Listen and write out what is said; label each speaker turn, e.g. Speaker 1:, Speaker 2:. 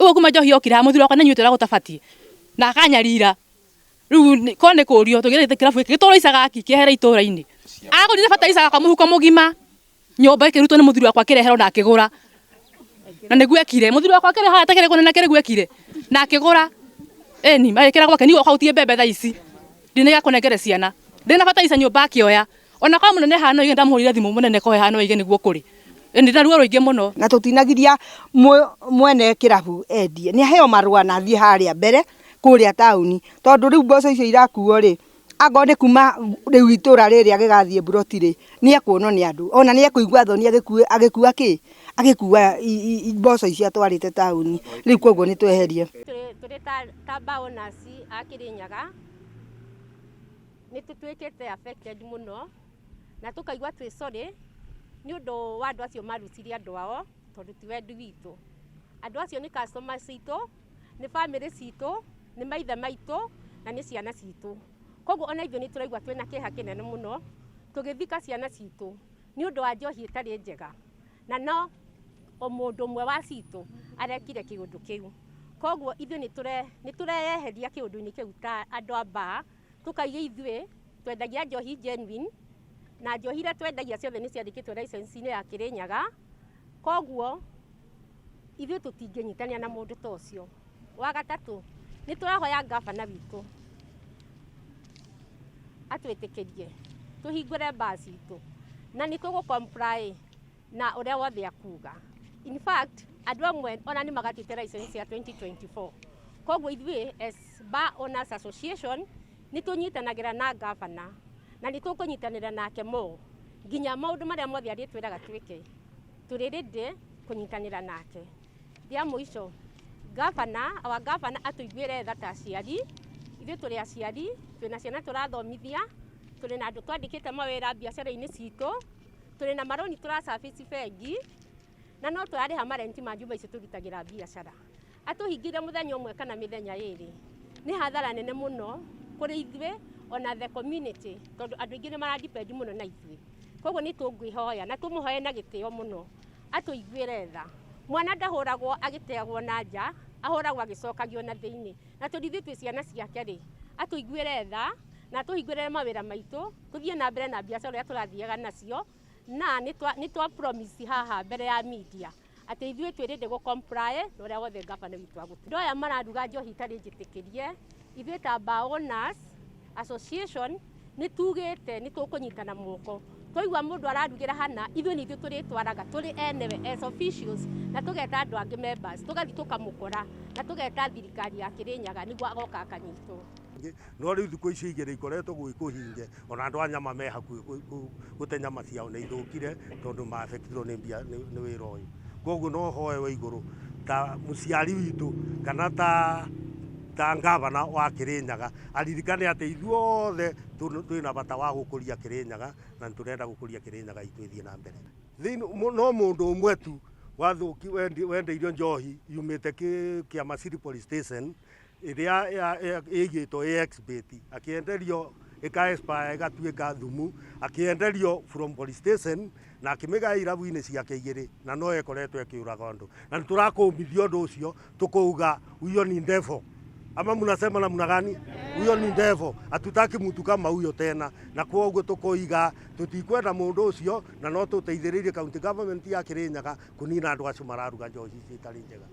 Speaker 1: Ugo kuma njohi okira muthuri wakwa na nyuitira gutabatie na akanyarira riu kone kurio tugirite kirabu iki gitoro isaga kihere itura-ini agurire bata isaga kwa muhuko mugima nyomba ikirutwo ni muthuri wakwa kirehero na akigura na niguo ekire muthuri wakwa kireha atakire kunena kire gwekire na akigura eni magikira gwake nigo kautie mbembe tha ici ndine ya kunengere ciana ndina bata isa nyomba akioya ona kwa munene hano ige ndamhurire thimu munene kohe hano ige niguo kuri eni na ruo ruingi muno
Speaker 2: na tutinagiria mwene kirabu endie ni heo marua na thie haria mbere kuria tauni tondu riu mboco icio irakuo ri ago ni kuma riu itura riri agigathie buroti ri ni ekuonwo ni andu ona ni ekuigwa thoni agikua ki agikua mboco icio atwarite tauni riu koguo ni tweherie
Speaker 3: turi ta baonasi akirinyaga ni tutwikite affected muno na tukaigwa twi sorry ni undu wa andu acio marucirie andu ao tondu ti wendi witu andu acio ni customers citu ni family citu ni maithe maitu na ni ciana citu koguo ona ithuĩ ni turaigua twina kĩeha kĩnene muno tugithika ciana citu ni undu wa njohi itari njega na no o mundu mwe wa citu arekire kiundu kiu koguo ithuĩ ni tureyeheria kiundu-ini kiu ta andu a bar tukaiga ithuĩ twendagia njohi genuine na njohi iria twendagia ciothe ni ciandikitwo license-ini ya Kirinyaga koguo ithuĩ tutingĩnyitania na mundu ta ucio wa gatatu ni turahoya ngavana witu atwitikirie tuhingure bar citu na ni tugu comply na uria wothe akuga in fact andu amwe ona ni magatite license ya 2024 koguo ithuĩ as Bar Owners Association ni tunyitanagira na ngavana na ni tukunyitanira nake mo nginya maundu maria mothe aritwiraga twike turi ready kunyitanira nake dia muico our governor atuiguire tha ta aciari ithuĩ turi aciari twina ciana turathomithia turi na andu twandikite mawira biacara-ini citu turi na maroni turacabici bengi na no turariha marenti ma njumba ici turutagira biacara atuhingire muthenya umwe kana mithenya iri ni hathara nene muno kuri ithuĩ ona the community tondu andu aingi ni maradepend muno na ithuĩ koguo ni tungwihoya na tumuhoye na gitio muno atuiguire tha mwana ndahuragwo agiteagwo na nja ahuragwo agicokagio na thiini na tuthi twi ciana ciake ri atuiguire tha na tuhingurire mawira maitu tuthie na mbere na biacara uria turathiaga nacio na ni twa promise haha mbere ya media ati ithuĩ twi ready go comply na uria wothe ngavana witu agutu ndu aya mararuga njohi itari njitikirie ithuĩ ta Bar Owners Association ni tugite ni tukunyitana moko twaigua mundu ararugira hana ithuĩ ni ithuĩ turitwaraga turi enewe as officials na tugeta andu angi members tugathi tukamukora na tugeta thirikari ya Kirinyaga niguo agoka akanyitwo
Speaker 4: no riu thiku ici igiri ikoretwo gwikuhinge ona andu a nyama me hakuhi gute nyama ciao ni ithukire tondu ma affectirwo ni wira uyu koguo no hoye wa iguru ta muciari witu kana ta ngavana wa Kirinyaga aririkane ati ithuothe twina bata wa gukuria Kirinyaga na turenda gukuria Kirinyaga itwithie na mbere no mundu umwe tu wathuki wendeirio njohi yumite kiama City Police Station iria igitwo AXBet akienderio ika expire igatuika thumu akienderio from police station na akimiga irabu-ini ciake igiri na no ekoretwo ekiuraga andu na niturakumithio ndu ucio tukuuga huyo ni devil ama mnasema namna gani huyo ni devil atutaki mtu kama huyo tena na kwa uguo tukuiga tutikwenda mundu ucio na no tuteithiririe county government ya Kirinyaga kunina andu acio mararuga njohi citari njega.